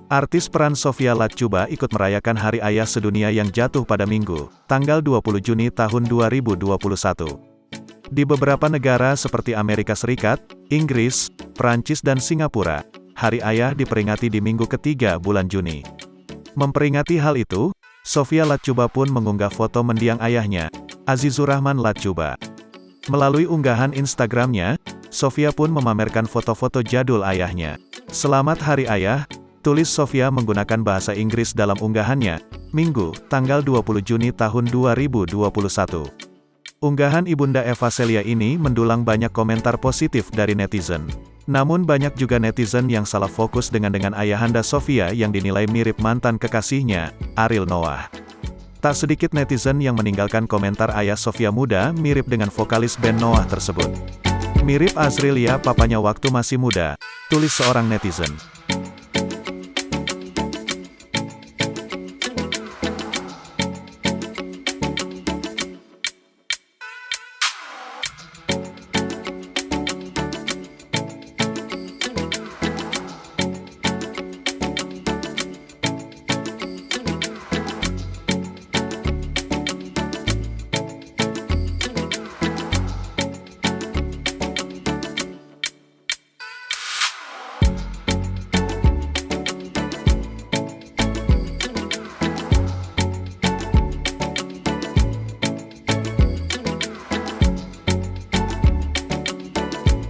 Artis peran Sophia Latjuba ikut merayakan Hari Ayah Sedunia yang jatuh pada Minggu, tanggal 20 Juni tahun 2021. Di beberapa negara seperti Amerika Serikat, Inggris, Perancis dan Singapura, Hari Ayah diperingati di minggu ketiga bulan Juni. Memperingati hal itu, Sophia Latjuba pun mengunggah foto mendiang ayahnya, Azizur Rahman Latjuba. Melalui unggahan Instagramnya, Sophia pun memamerkan foto-foto jadul ayahnya. Selamat Hari Ayah, tulis Sophia menggunakan bahasa Inggris dalam unggahannya, Minggu, tanggal 20 Juni tahun 2021. Unggahan Ibunda Eva Celia ini mendulang banyak komentar positif dari netizen. Namun banyak juga netizen yang salah fokus dengan ayahanda Sophia yang dinilai mirip mantan kekasihnya, Ariel Noah. Tak sedikit netizen yang meninggalkan komentar ayah Sophia muda mirip dengan vokalis band Noah tersebut. Mirip Azriel ya papanya waktu masih muda, tulis seorang netizen.